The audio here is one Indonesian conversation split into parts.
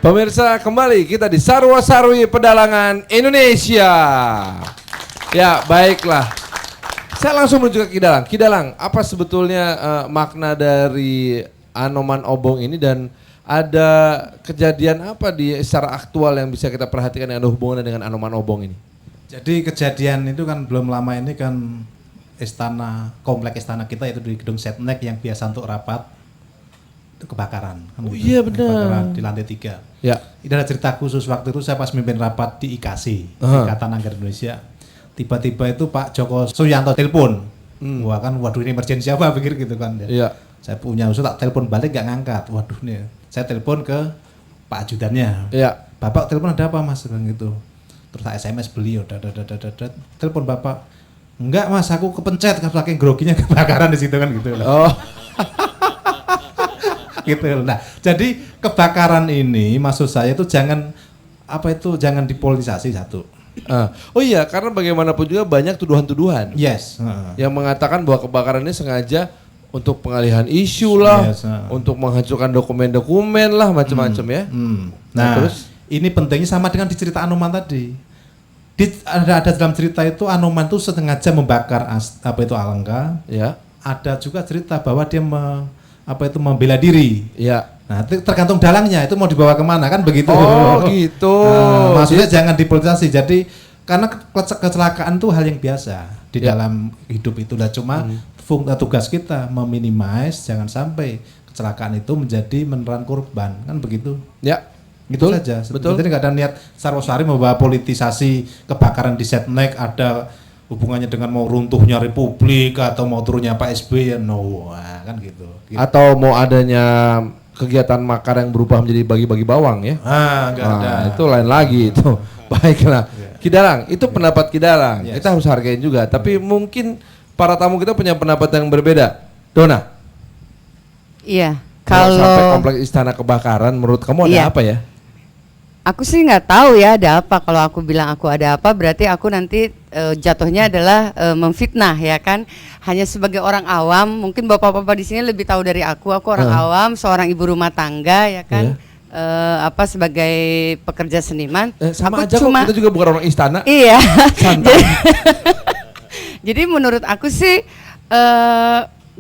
Pemirsa, kembali kita di Sarwa-Sarwi Pedalangan Indonesia. Ya, baiklah. Saya langsung menuju ke Kidalang. Kidalang, apa sebetulnya makna dari Anoman Obong ini dan ada kejadian apa secara aktual yang bisa kita perhatikan yang ada hubungannya dengan Anoman Obong ini? Jadi kejadian itu kan belum lama ini kan kompleks istana kita itu di gedung Setnek yang biasa untuk rapat kebakaran. Kan oh iya benar. Kebakaran di lantai 3. Ya. Ini ada cerita khusus waktu itu saya pas mimpin rapat di IKASI, Ikatan Anggaran Indonesia. Tiba-tiba itu Pak Joko Suyanto telepon. Wah kan, waduh ini emergensi apa pikir gitu kan. Iya. Saya punya usul tak telepon balik gak ngangkat. Waduh nih. Saya telepon ke Pak ajudannya. Iya. Bapak telepon ada apa Mas bilang gitu. Terus saya SMS beliau, telepon Bapak. Enggak Mas, aku kepencet saking groginya kebakaran di situ kan gitu. Oh. Gitu. Nah, jadi kebakaran ini maksud saya itu jangan dipolitisasi satu. Oh iya, karena bagaimanapun juga banyak tuduhan-tuduhan. Yes. Yang mengatakan bahwa kebakaran ini sengaja untuk pengalihan isu lah, yes, untuk menghancurkan dokumen-dokumen lah, macam-macam ya. Nah, terus ini pentingnya sama dengan di cerita Anoman tadi. Ada dalam cerita itu Anoman itu sengaja membakar Alengka. Ya. Ada juga cerita bahwa dia membela diri. Ya. Nah, tergantung dalangnya itu mau dibawa kemana kan begitu. Oh, gitu. Maksudnya jangan dipolitisasi. Jadi karena kecelakaan itu hal yang biasa di dalam hidup itu lah, cuma tugas kita meminimais jangan sampai kecelakaan itu menjadi menelan korban kan begitu. Ya. Gitu saja. Betul. Jadi nggak ada niat Sarwa-Sarwi membawa politisasi kebakaran di Setnek ada hubungannya dengan mau runtuhnya Republik atau mau turunnya Pak SBY, no, kan gitu. Atau mau adanya kegiatan makar yang berubah menjadi bagi-bagi bawang ya? Nggak ada. Itu lain lagi itu. Baiklah, Kidalang, itu pendapat Kidalang. Yes. Kita harus hargain juga. Tapi mungkin para tamu kita punya pendapat yang berbeda. Dona? Iya. Kalau sampai kompleks istana kebakaran, menurut kamu ada apa ya? Aku sih nggak tahu ya ada apa. Kalau aku bilang aku ada apa, berarti aku nanti jatuhnya adalah memfitnah ya kan. Hanya sebagai orang awam, mungkin bapak-bapak di sini lebih tahu dari aku. Aku orang awam, seorang ibu rumah tangga ya kan. Sebagai pekerja seniman. Sama aku aja kok, kita juga bukan orang istana. Iya. Jadi menurut aku sih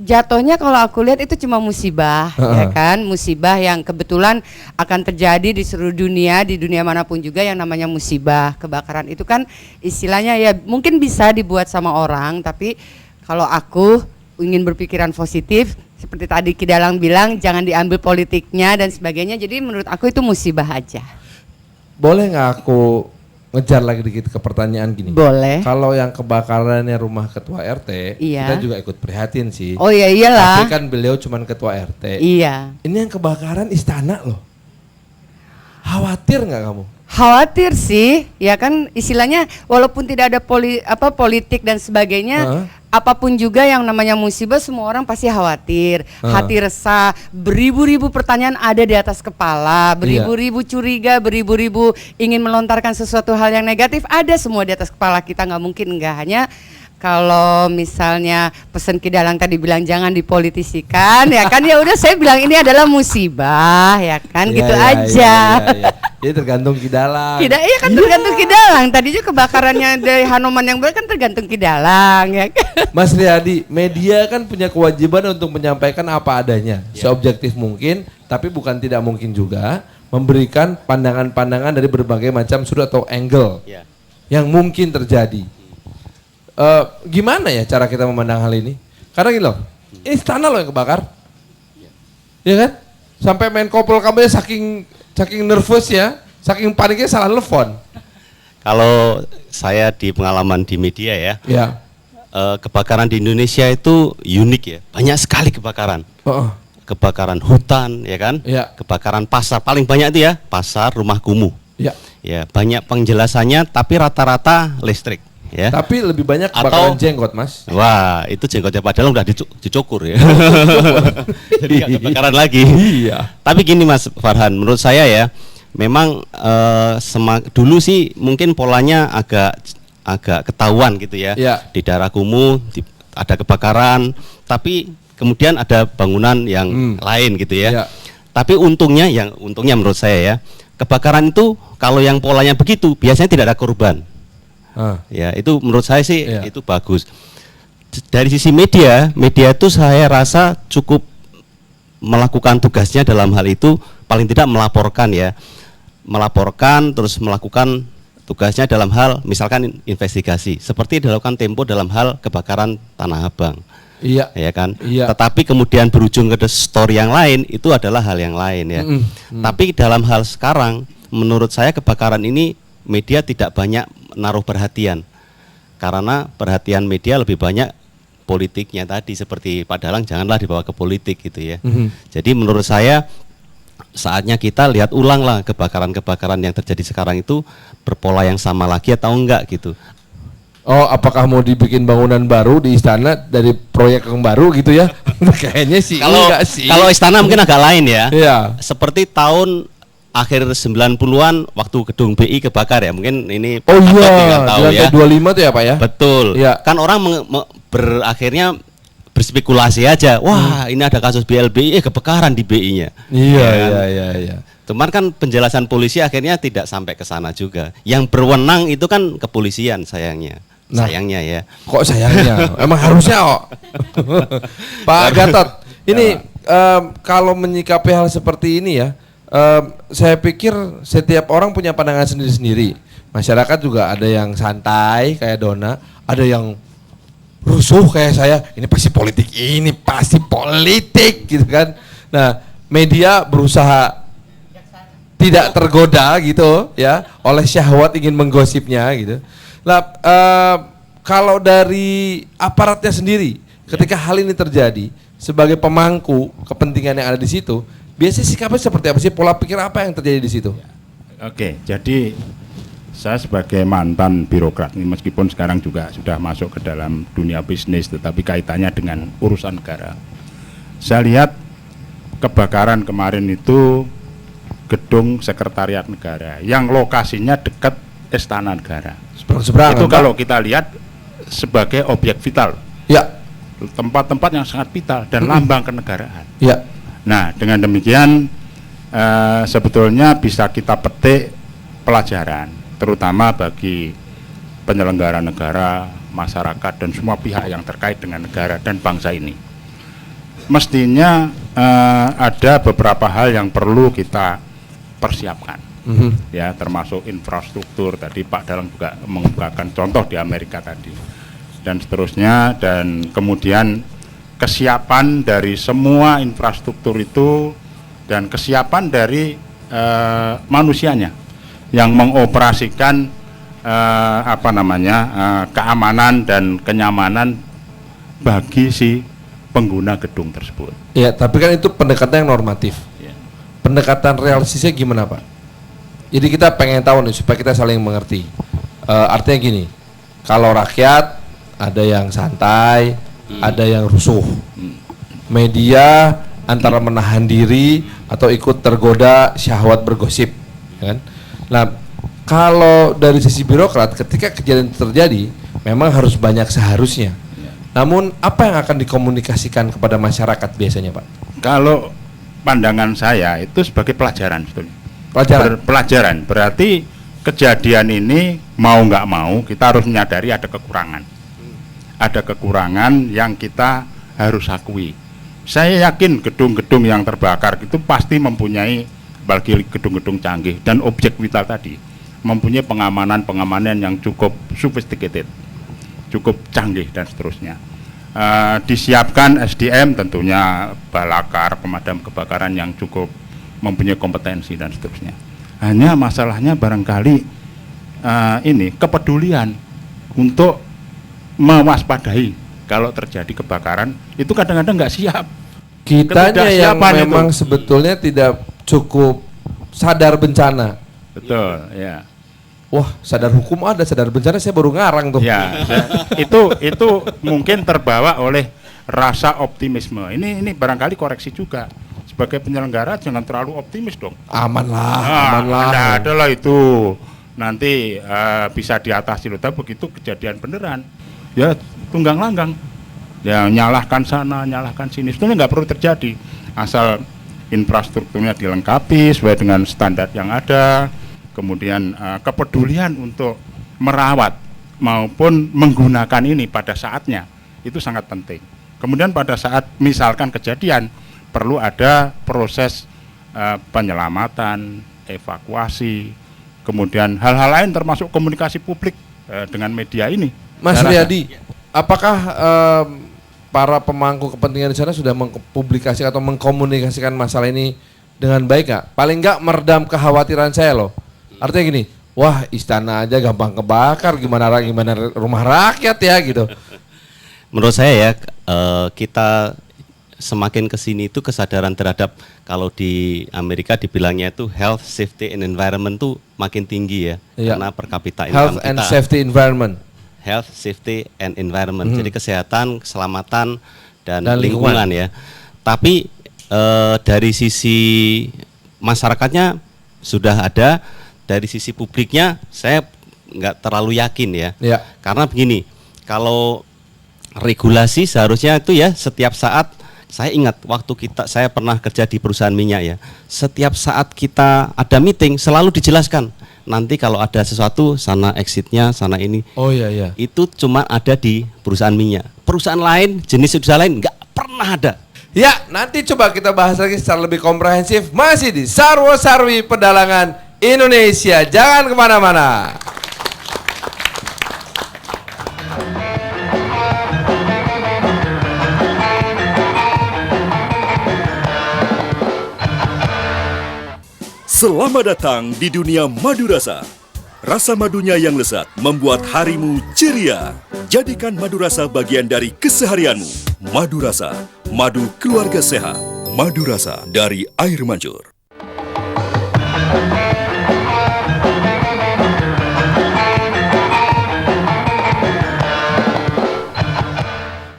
jatuhnya kalau aku lihat itu cuma musibah, ya kan, musibah yang kebetulan akan terjadi di seluruh dunia, di dunia manapun juga yang namanya musibah. Kebakaran itu kan istilahnya ya mungkin bisa dibuat sama orang, tapi kalau aku ingin berpikiran positif, seperti tadi Kidalang bilang jangan diambil politiknya dan sebagainya, jadi menurut aku itu musibah aja. Boleh nggak aku ngejar lagi dikit ke pertanyaan gini? Boleh. Kalau yang kebakarannya rumah ketua RT, kita juga ikut prihatin sih. Oh iya iyalah. Tapi kan beliau cuman ketua RT. Iya. Ini yang kebakaran istana loh. Khawatir nggak kamu? Khawatir sih, ya kan istilahnya walaupun tidak ada politik dan sebagainya, apapun juga yang namanya musibah semua orang pasti khawatir, hati resah, beribu-ribu pertanyaan ada di atas kepala, beribu-ribu curiga, beribu-ribu ingin melontarkan sesuatu hal yang negatif ada semua di atas kepala kita, nggak mungkin enggak. Hanya kalau misalnya pesan Kidalang tadi bilang jangan dipolitisikan, ya kan ya udah saya bilang ini adalah musibah, ya kan gitu aja. Jadi tergantung Kidalang. Iya kan tergantung Kidalang. Tadi juga kebakarannya dari Hanoman yang kan tergantung Kidalang ya kan. Mas Riyadi, media kan punya kewajiban untuk menyampaikan apa adanya, seobjektif mungkin, tapi bukan tidak mungkin juga memberikan pandangan-pandangan dari berbagai macam sudut atau angle yang mungkin terjadi. Gimana ya cara kita memandang hal ini? Karena gini loh, istana loh yang kebakar, ya kan? Sampai Menko Polhukam saking nervous ya, saking paniknya salah telepon. Kalau saya di pengalaman di media ya, kebakaran di Indonesia itu unik ya, banyak sekali kebakaran. Kebakaran hutan ya kan, kebakaran pasar paling banyak itu ya, pasar, rumah kumuh. Ya banyak penjelasannya, tapi rata-rata listrik. Ya. Tapi lebih banyak kebakaran jenggot, Mas. Wah, itu jenggotnya padahal udah dicukur ya. Jadi nggak kebakaran lagi. Iya. Tapi gini Mas Farhan, menurut saya ya, memang dulu sih mungkin polanya agak ketahuan gitu ya. Di daerah kumuh ada kebakaran, tapi kemudian ada bangunan yang lain gitu ya. Tapi untungnya menurut saya ya, kebakaran itu kalau yang polanya begitu biasanya tidak ada korban. Ya, itu menurut saya sih itu bagus. Dari sisi media itu saya rasa cukup melakukan tugasnya dalam hal itu, paling tidak melaporkan terus melakukan tugasnya dalam hal misalkan investigasi seperti dilakukan Tempo dalam hal kebakaran Tanah Abang. Iya, ya kan. Iya. Tetapi kemudian berujung ke story yang lain itu adalah hal yang lain ya. Tapi dalam hal sekarang menurut saya kebakaran ini media tidak banyak naruh perhatian, karena perhatian media lebih banyak politiknya tadi, seperti Pak Dalang janganlah dibawa ke politik gitu ya. Jadi menurut saya saatnya kita lihat ulang lah kebakaran-kebakaran yang terjadi sekarang itu berpola yang sama lagi atau enggak gitu. Oh, apakah mau dibikin bangunan baru di istana dari proyek yang baru gitu ya? Kayaknya sih enggak sih. Kalau istana mungkin agak lain ya. Iya. Seperti tahun akhir 90-an waktu gedung BI kebakar ya, mungkin ini oh iya, tahu di lantai 25 tuh ya Pak ya? Betul. Ya. Kan orang berakhirnya berspekulasi aja, wah ini ada kasus BLBI, kebakaran di BI-nya. Iya. Cuman kan penjelasan polisi akhirnya tidak sampai ke sana juga. Yang berwenang itu kan kepolisian sayangnya. Sayangnya ya. Kok sayangnya? Emang harusnya kok. Pak Gatot, ini kalau menyikapi hal seperti ini ya, saya pikir setiap orang punya pandangan sendiri-sendiri. Masyarakat juga ada yang santai kayak Dona, ada yang rusuh kayak saya. Ini pasti politik gitu kan. Nah, media berusaha tidak tergoda gitu ya oleh syahwat ingin menggosipnya gitu. Nah, kalau dari aparatnya sendiri ketika hal ini terjadi sebagai pemangku kepentingan yang ada di situ, biasanya sikapnya seperti apa sih? Pola pikir apa yang terjadi di situ? Oke, jadi saya sebagai mantan birokrat ini meskipun sekarang juga sudah masuk ke dalam dunia bisnis, tetapi kaitannya dengan urusan negara. Saya lihat kebakaran kemarin itu gedung sekretariat negara yang lokasinya dekat Istana Negara. Seberang-seberang. Itu kalau kita lihat sebagai objek vital. Ya. Tempat-tempat yang sangat vital dan lambang kenegaraan. Ya. Nah, dengan demikian sebetulnya bisa kita petik pelajaran, terutama bagi penyelenggara negara, masyarakat, dan semua pihak yang terkait dengan negara dan bangsa ini. Mestinya ada beberapa hal yang perlu kita persiapkan, ya, termasuk infrastruktur. Tadi Pak Dalang juga mengemukakan contoh di Amerika tadi, dan seterusnya, dan kemudian kesiapan dari semua infrastruktur itu dan kesiapan dari manusianya yang mengoperasikan keamanan dan kenyamanan bagi si pengguna gedung tersebut. Ya, tapi kan itu pendekatan yang normatif. Ya. Pendekatan realistisnya gimana Pak? Jadi kita pengen tahu nih supaya kita saling mengerti. Artinya gini, kalau rakyat ada yang santai, ada yang rusuh. Media antara menahan diri atau ikut tergoda syahwat bergosip, kan? Nah, kalau dari sisi birokrat ketika kejadian terjadi memang harus banyak seharusnya. Namun apa yang akan dikomunikasikan kepada masyarakat biasanya Pak? Kalau pandangan saya itu sebagai pelajaran sebetulnya. Pelajaran berarti kejadian ini mau nggak mau kita harus menyadari ada kekurangan. Ada kekurangan yang kita harus akui. Saya yakin gedung-gedung yang terbakar itu pasti mempunyai, bagi gedung-gedung canggih dan objek vital tadi, mempunyai pengamanan yang cukup sophisticated, cukup canggih dan seterusnya. Disiapkan SDM tentunya, balakar, pemadam kebakaran yang cukup mempunyai kompetensi dan seterusnya. Hanya masalahnya barangkali ini kepedulian untuk mewaspadai kalau terjadi kebakaran itu kadang-kadang nggak siap. Kitanya yang memang itu sebetulnya tidak cukup sadar bencana. Betul, ya. Wah, sadar hukum ada, sadar bencana saya baru ngarang tuh. Ya, itu mungkin terbawa oleh rasa optimisme. Ini barangkali koreksi juga. Sebagai penyelenggara jangan terlalu optimis dong. Aman lah. Tidak ada lah itu. Nanti bisa diatasi loh. Tapi begitu kejadian beneran, ya tunggang langgang. Ya nyalahkan sana, nyalahkan sini. Sebenarnya nggak perlu terjadi. Asal infrastrukturnya dilengkapi sesuai dengan standar yang ada, kemudian kepedulian untuk merawat maupun menggunakan ini pada saatnya itu sangat penting. Kemudian pada saat misalkan kejadian perlu ada proses penyelamatan, evakuasi, kemudian hal-hal lain termasuk komunikasi publik dengan media ini. Mas Riyadi, apakah para pemangku kepentingan di sana sudah mengpublikasi atau mengkomunikasikan masalah ini dengan baik nggak? Paling nggak meredam kekhawatiran saya loh. Artinya gini, wah istana aja gampang kebakar, gimana rumah rakyat ya gitu. Menurut saya ya, kita semakin kesini itu kesadaran terhadap, kalau di Amerika dibilangnya itu health, safety, and environment tuh makin tinggi ya, karena per kapita income health and safety environment. Health, safety, and environment. Jadi kesehatan, keselamatan, dan lingkungan ya. Tapi dari sisi masyarakatnya sudah ada, dari sisi publiknya saya nggak terlalu yakin ya. Karena begini, kalau regulasi seharusnya itu ya setiap saat, saya ingat waktu saya pernah kerja di perusahaan minyak ya, setiap saat kita ada meeting selalu dijelaskan, nanti kalau ada sesuatu sana exitnya, sana ini. Oh iya. Itu cuma ada di perusahaan minyak. Perusahaan lain, jenis usaha lain nggak pernah ada. Ya, nanti coba kita bahas lagi secara lebih komprehensif masih di Sarwo Sarwi Pedalangan Indonesia. Jangan kemana-mana. Selamat datang di dunia madu rasa. Rasa madunya yang lezat membuat harimu ceria. Jadikan madu rasa bagian dari keseharianmu. Madu rasa, madu keluarga sehat. Madu rasa dari Air Mancur.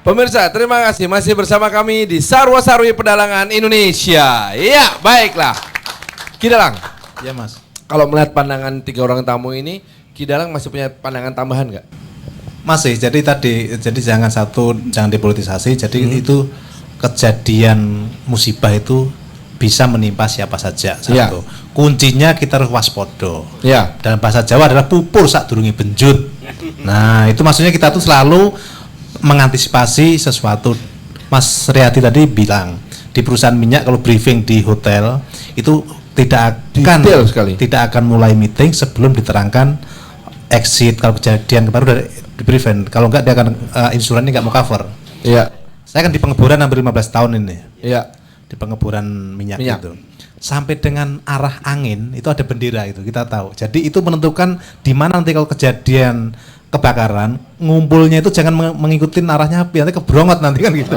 Pemirsa, terima kasih masih bersama kami di Sarwo Sarwi Pedalangan Indonesia. Iya, baiklah. Kidalang. Ya Mas. Kalau melihat pandangan 3 orang tamu ini, Kidalang masih punya pandangan tambahan nggak? Masih. Jadi jangan dipolitisasi. Jadi itu kejadian musibah itu bisa menimpa siapa saja. Satu. Kuncinya kita harus waspada. Dalam bahasa Jawa adalah pupur sadurunge benjut. Nah, itu maksudnya kita tuh selalu mengantisipasi sesuatu. Mas Riyadi tadi bilang di perusahaan minyak kalau briefing di hotel itu tidak akan mulai meeting sebelum diterangkan exit. Kalau kejadian baru dari di briefing, kalau enggak dia akan insurannya nggak mau cover. Saya kan di pengeboran hampir 15 tahun ini. Di pengeboran minyak itu. Sampai dengan arah angin itu ada bendera itu kita tahu. Jadi itu menentukan di mana nanti kalau kejadian kebakaran, ngumpulnya itu jangan mengikuti arahnya api, nanti kebrongot nanti kan gitu.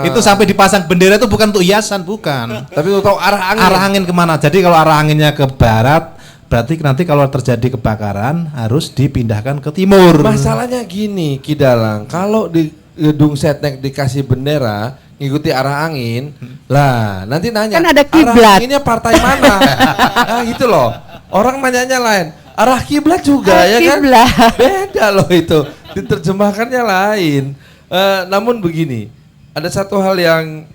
Itu sampai dipasang bendera itu bukan untuk hiasan, bukan. Tapi untuk tahu arah angin. Arah angin kemana? Jadi kalau arah anginnya ke barat, berarti nanti kalau terjadi kebakaran harus dipindahkan ke timur. Masalahnya gini, Kidalang, kalau di gedung Setnek dikasih bendera ngikuti arah angin, lah nanti nanya kan ada kiblat. Arah anginnya partai mana? Nah gitu loh. Orang nanyanya lain. Arah kiblat juga ya kan? Beda loh itu. Diterjemahkannya lain. Namun begini, ada satu hal yang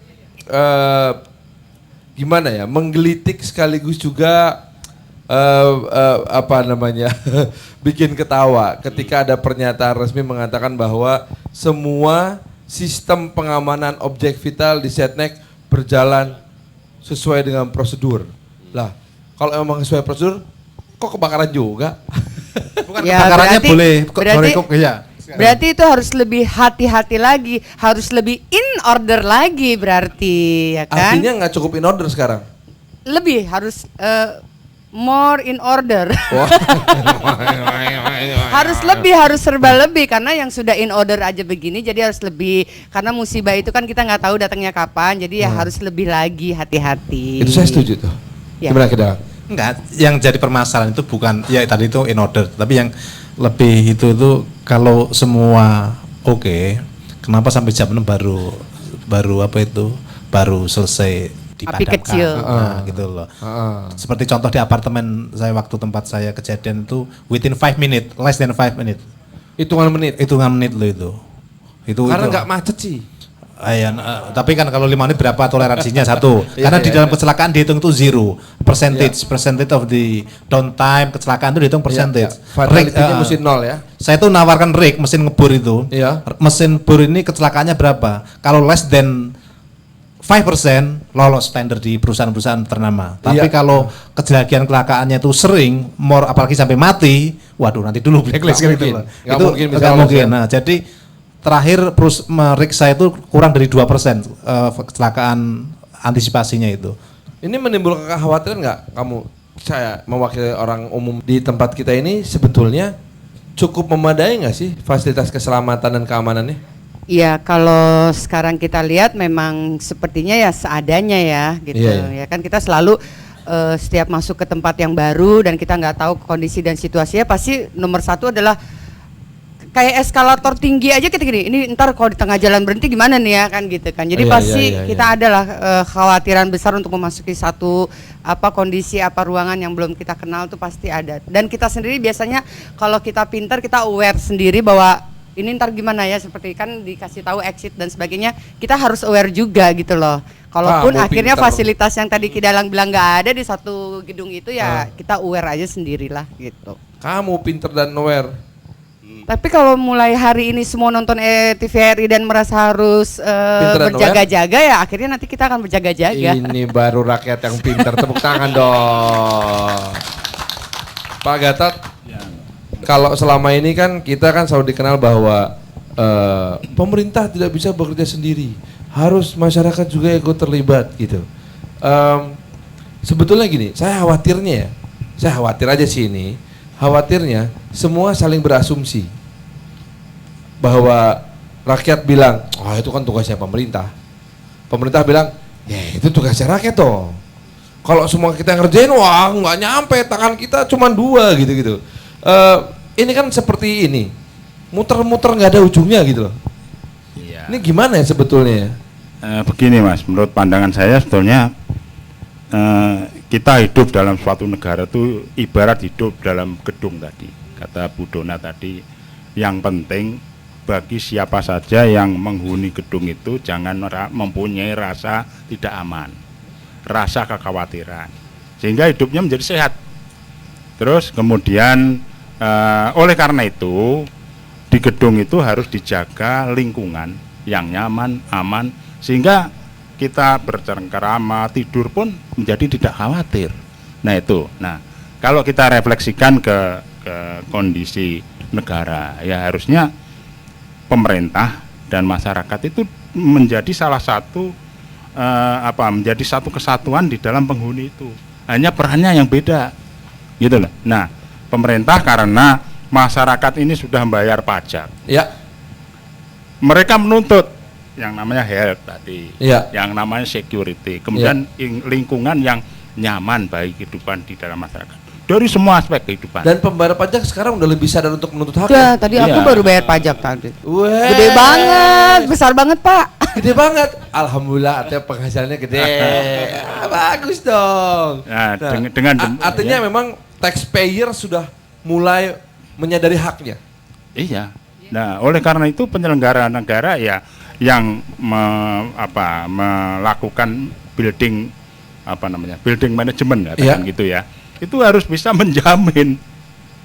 gimana ya, menggelitik sekaligus juga bikin ketawa ketika ada pernyataan resmi mengatakan bahwa semua sistem pengamanan objek vital di Setnek berjalan sesuai dengan prosedur. Lah, kalau emang sesuai prosedur, kok kebakaran juga? Bukan ya, kebakarannya berarti itu harus lebih hati-hati lagi, harus lebih in order lagi berarti, ya kan? Artinya nggak cukup in order sekarang? Lebih harus more in order. harus serba lebih karena yang sudah in order aja begini, jadi harus lebih, karena musibah itu kan kita nggak tahu datangnya kapan, jadi ya harus lebih lagi hati-hati. Itu saya setuju tuh. Ya. Gimana kita? Enggak, yang jadi permasalahan itu bukan ya tadi itu in order, tapi yang lebih itu kalau semua oke, kenapa sampai jam 6 baru selesai dipadamkan? Api kecil. Nah, gitu loh. Seperti contoh di apartemen saya waktu tempat saya kejadian itu within 5 minutes, less than 5 minutes. Hitungan menit loh itu. Karena nggak macet sih. Tapi kan kalau 5 menit berapa toleransinya satu? Karena di dalam kecelakaan dihitung itu percentage of the downtime kecelakaan itu dihitung percentage. Fatality-nya mesti 0 ya. Saya tuh nawarkan rig mesin ngebor itu. Mesin bor ini kecelakaannya berapa? Kalau less than 5% lolos tender di perusahaan-perusahaan ternama. Tapi kalau kecelakaannya itu sering, apalagi sampai mati, waduh nanti dulu blacklist gitu loh. Itu nggak mungkin. Nah, jadi terakhir meriksa itu kurang dari 2% kecelakaan antisipasinya itu. Ini menimbulkan kekhawatiran nggak kamu, saya mewakili orang umum di tempat kita ini sebetulnya cukup memadai nggak sih fasilitas keselamatan dan keamanannya? Iya, kalau sekarang kita lihat memang sepertinya ya seadanya ya gitu. Ya kan kita selalu setiap masuk ke tempat yang baru dan kita nggak tahu kondisi dan situasinya, pasti nomor satu adalah kayak eskalator tinggi aja kita gini, ini ntar kalau di tengah jalan berhenti gimana nih ya kan gitu kan. Jadi pasti kita adalah khawatiran besar untuk memasuki satu kondisi ruangan yang belum kita kenal tuh pasti ada. Dan kita sendiri biasanya kalau kita pintar kita aware sendiri bahwa ini ntar gimana ya, seperti kan dikasih tahu exit dan sebagainya, kita harus aware juga gitu loh. Kalaupun akhirnya fasilitas yang tadi Kidalang bilang nggak ada di satu gedung itu ya kita aware aja sendirilah gitu. Kamu pintar dan aware. Tapi kalau mulai hari ini semua nonton TVRI dan merasa harus berjaga-jaga ya akhirnya nanti kita akan berjaga-jaga. Ini baru rakyat yang pintar, tepuk tangan dong. Pak Gatot, kalau selama ini kan kita kan selalu dikenal bahwa pemerintah tidak bisa bekerja sendiri, harus masyarakat juga ikut terlibat gitu. Sebetulnya gini, saya khawatir aja sih ini. Khawatirnya semua saling berasumsi bahwa rakyat bilang, oh itu kan tugasnya pemerintah. Pemerintah bilang, ya itu tugasnya rakyat toh. Kalau semua kita ngerjain, wah nggak nyampe, tangan kita cuma 2 gitu-gitu. Ini kan seperti ini, muter-muter nggak ada ujungnya gitu loh. Iya. Ini gimana ya sebetulnya? Begini Mas, menurut pandangan saya sebetulnya kita hidup dalam suatu negara itu ibarat hidup dalam gedung tadi. Kata Bu Dona tadi, yang penting bagi siapa saja yang menghuni gedung itu jangan mempunyai rasa tidak aman, rasa kekhawatiran, sehingga hidupnya menjadi sehat. Terus kemudian oleh karena itu di gedung itu harus dijaga lingkungan yang nyaman, aman, sehingga kita bercengkerama, tidur pun menjadi tidak khawatir. Nah itu, kalau kita refleksikan ke kondisi negara, ya harusnya pemerintah dan masyarakat itu menjadi salah satu menjadi satu kesatuan di dalam penghuni itu. Hanya perannya yang beda, gitu loh. Nah, pemerintah karena masyarakat ini sudah membayar pajak, mereka menuntut yang namanya health tadi, yang namanya security, kemudian lingkungan yang nyaman bagi kehidupan di dalam masyarakat dari semua aspek kehidupan. Dan pembayar pajak sekarang udah lebih sadar untuk menuntut hak. Ya, tadi aku baru bayar pajak tadi. Gede banget, besar banget Pak. Gede banget. Alhamdulillah, artinya penghasilannya gede. Bagus dong. Nah, artinya memang taxpayer sudah mulai menyadari haknya. Iya. Nah, oleh karena itu penyelenggara negara ya yang melakukan building management gitu ya, itu harus bisa menjamin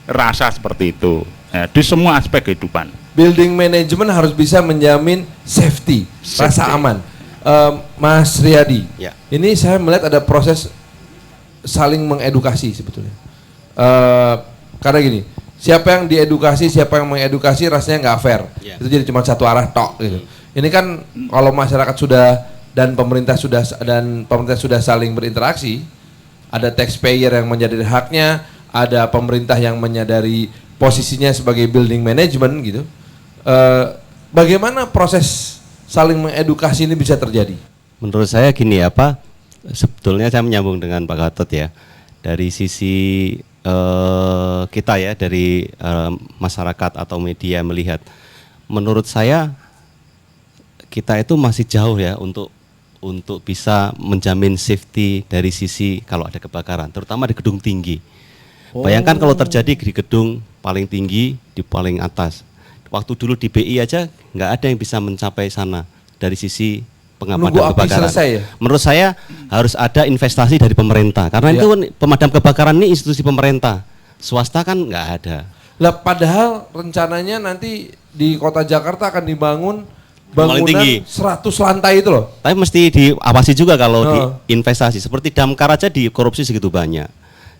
rasa seperti itu di semua aspek kehidupan. Building management harus bisa menjamin safety. Rasa aman. Mas Riyadi, ini saya melihat ada proses saling mengedukasi sebetulnya. Karena gini, siapa yang diedukasi, siapa yang mengedukasi rasanya nggak fair. Itu jadi cuma satu arah tok gitu. Ini kan kalau masyarakat sudah dan pemerintah sudah saling berinteraksi, ada taxpayer yang menyadari haknya, ada pemerintah yang menyadari posisinya sebagai building management gitu. Bagaimana proses saling mengedukasi ini bisa terjadi? Menurut saya gini sebetulnya saya menyambung dengan Pak Gatot ya, dari sisi kita ya, dari masyarakat atau media melihat, menurut saya kita itu masih jauh ya untuk bisa menjamin safety dari sisi kalau ada kebakaran, terutama di gedung tinggi. Bayangkan kalau terjadi di gedung paling tinggi, di paling atas. Waktu dulu di BI aja nggak ada yang bisa mencapai sana. dari sisi pemadam kebakaran. Selesai, ya? Menurut saya harus ada investasi dari pemerintah karena itu kan pemadam kebakaran ini institusi pemerintah, swasta kan nggak ada. Lah padahal rencananya nanti di kota Jakarta akan dibangun bangunan 100 lantai itu loh. Tapi mesti diawasi juga kalau diinvestasi. Seperti damkar aja dikorupsi segitu banyak.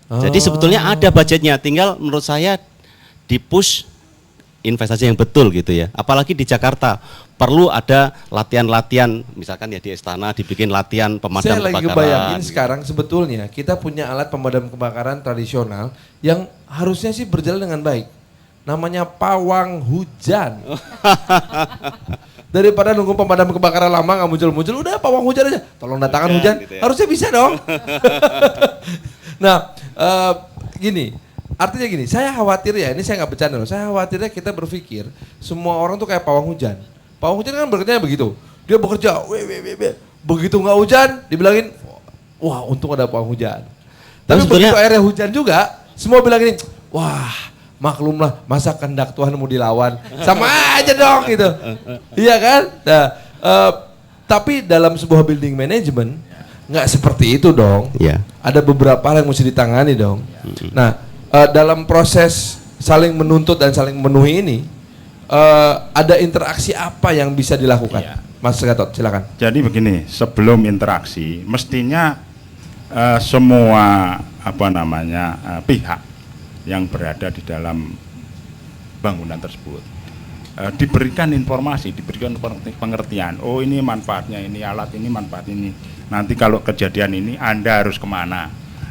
Jadi sebetulnya ada budgetnya, tinggal menurut saya di-push investasi yang betul gitu ya. Apalagi di Jakarta perlu ada latihan-latihan, misalkan ya di Istana dibikin latihan pemadam kebakaran. Saya lagi bayangin sekarang sebetulnya kita punya alat pemadam kebakaran tradisional yang harusnya sih berjalan dengan baik. Namanya pawang hujan. Daripada nunggu pemadam kebakaran lama nggak muncul-muncul, udah pawang hujan aja. Tolong datangkan hujan, gitu ya. Harusnya bisa dong. Nah, gini. Artinya gini, saya khawatir ya, ini saya nggak bercanda loh, saya khawatirnya kita berpikir semua orang tuh kayak pawang hujan. Pawang hujan kan bekerjanya begitu, dia bekerja, begitu nggak hujan, dibilangin, wah untung ada pawang hujan. Tapi begitu airnya hujan juga, semua bilang gini, wah maklumlah masa kehendak Tuhan mau dilawan, sama aja dong gitu. Iya kan? Nah, tapi dalam sebuah building management, nggak seperti itu dong. Yeah. Ada beberapa hal yang mesti ditangani dong. Nah, dalam proses saling menuntut dan saling memenuhi ini, ada interaksi apa yang bisa dilakukan? Ya. Mas Gatot, silakan. Jadi begini, sebelum interaksi, mestinya semua pihak yang berada di dalam bangunan tersebut diberikan informasi, diberikan pengertian. Oh ini manfaatnya, ini alat ini manfaat ini. Nanti kalau kejadian ini Anda harus kemana?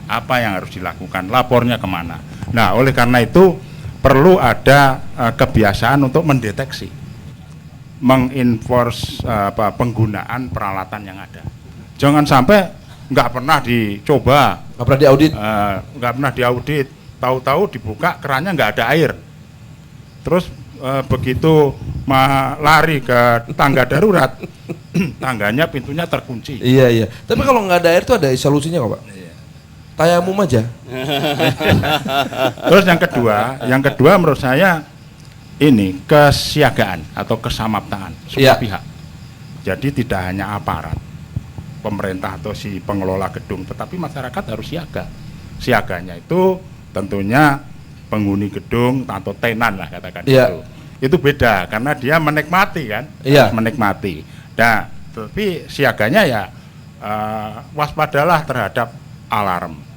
Apa yang harus dilakukan, lapornya kemana. Nah, oleh karena itu perlu ada kebiasaan untuk mendeteksi, menginforce penggunaan peralatan yang ada. Jangan sampai nggak pernah dicoba, nggak pernah diaudit, nggak pernah diaudit. Tahu-tahu dibuka kerannya nggak ada air. Terus begitu lari ke tangga darurat, tangganya pintunya terkunci. Iya. Tapi kalau nggak ada air tuh ada solusinya kok, Pak. Tayamum aja. Terus yang kedua menurut saya ini kesiagaan atau kesamaptaan semua pihak. Jadi tidak hanya aparat pemerintah atau si pengelola gedung, tetapi masyarakat harus siaga. Siaganya itu tentunya penghuni gedung atau tenan lah katakan itu. Itu beda karena dia menikmati kan, menikmati. Nah, tapi siaganya ya waspadalah terhadap alarm.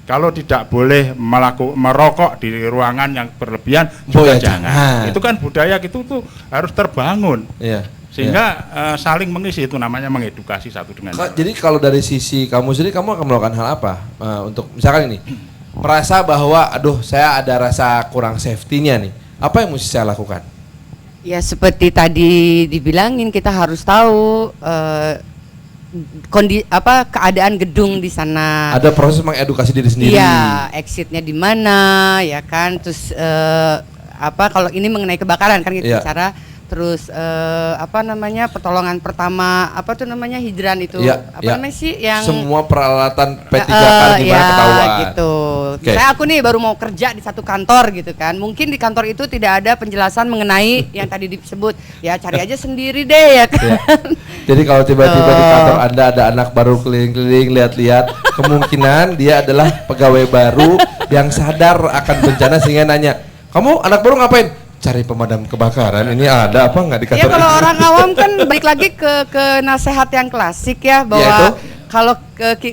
Kalau tidak boleh merokok di ruangan yang berlebihan juga jangan. Itu kan budaya gitu tuh harus terbangun. Sehingga saling mengisi, itu namanya mengedukasi satu dengan lain. Jadi kalau dari sisi kamu sendiri, kamu akan melakukan hal apa untuk misalkan ini merasa bahwa aduh saya ada rasa kurang safety-nya nih, apa yang mesti saya lakukan? Ya seperti tadi dibilangin, kita harus tahu keadaan gedung di sana. Ada proses mengedukasi diri sendiri. Iya, exitnya di mana, ya kan. Terus kalau ini mengenai kebakaran kan kita bicara. Terus pertolongan pertama, hidran itu, namanya sih yang semua peralatan P3K di mana ketahuan. Gitu. Aku nih baru mau kerja di satu kantor gitu kan. Mungkin di kantor itu tidak ada penjelasan mengenai yang tadi disebut. Ya cari aja sendiri deh ya kan. Jadi kalau tiba-tiba di kantor Anda ada anak baru keliling-keliling lihat-lihat, kemungkinan dia adalah pegawai baru yang sadar akan bencana sehingga nanya, "Kamu anak baru ngapain?" Cari pemadam kebakaran, ini ada apa nggak di kantor? Ya kalau orang awam kan balik lagi ke nasihat yang klasik ya, bahwa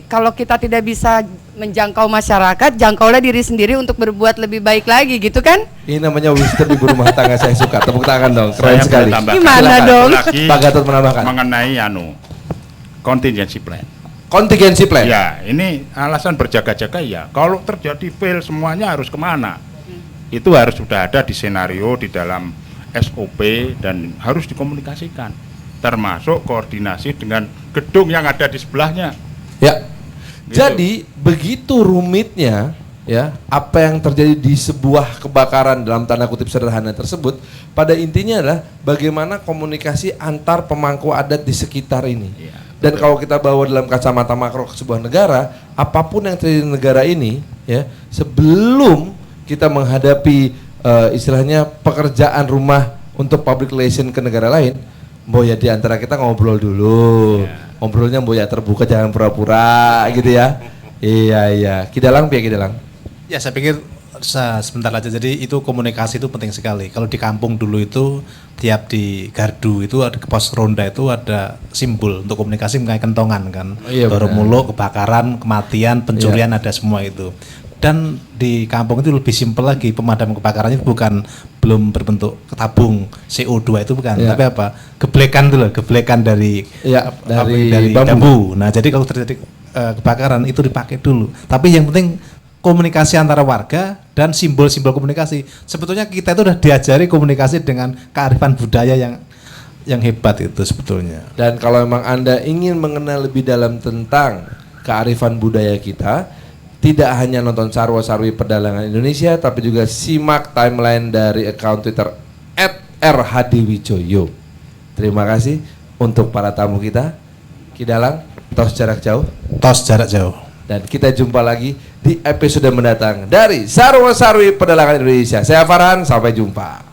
kalau kita tidak bisa menjangkau masyarakat, jangkaulah diri sendiri untuk berbuat lebih baik lagi gitu kan? Ini namanya wisdom ibu rumah tangga, saya suka. Tepuk tangan dong, keren sekali. Gimana dong? Pak Gatot menambahkan mengenai contingency plan. Contingency plan? Ya, ini alasan berjaga-jaga ya. Kalau terjadi fail semuanya harus kemana? Itu harus sudah ada di senario di dalam SOP dan harus dikomunikasikan, termasuk koordinasi dengan gedung yang ada di sebelahnya. Ya. Gitu. Jadi begitu rumitnya ya apa yang terjadi di sebuah kebakaran dalam tanda kutip sederhana tersebut, pada intinya adalah bagaimana komunikasi antar pemangku adat di sekitar ini. Ya, dan kalau kita bawa dalam kacamata makro ke sebuah negara, apapun yang terjadi di negara ini ya, sebelum kita menghadapi istilahnya pekerjaan rumah untuk public relation ke negara lain, Mbok ya di antara kita ngobrol dulu. Ngobrolnya Mbok ya terbuka, jangan pura-pura gitu ya. Iya. Kidalang piye Kidalang? Ya saya pikir sebentar aja. Jadi itu komunikasi itu penting sekali. Kalau di kampung dulu itu tiap di gardu itu ada pos ronda itu ada simbol untuk komunikasi mengenai kentongan kan. Baru muluk, kebakaran, kematian, pencurian ada semua itu. Dan di kampung itu lebih simpel lagi, pemadam kebakarannya belum berbentuk tabung CO2 itu bukan, tapi apa? Geblekan itu loh, geblekan dari bambu. Nah, jadi kalau terjadi kebakaran itu dipakai dulu. Tapi yang penting komunikasi antara warga dan simbol-simbol komunikasi. Sebetulnya kita itu sudah diajari komunikasi dengan kearifan budaya yang hebat itu sebetulnya. Dan kalau memang Anda ingin mengenal lebih dalam tentang kearifan budaya kita, tidak hanya nonton Sarwa-Sarwi Pedalangan Indonesia, tapi juga simak timeline dari akun Twitter @rhadwijoyo. Terima kasih untuk para tamu kita. Kidalang, tos jarak jauh. Tos jarak jauh. Dan kita jumpa lagi di episode mendatang dari Sarwa-Sarwi Pedalangan Indonesia. Saya Farhan, sampai jumpa.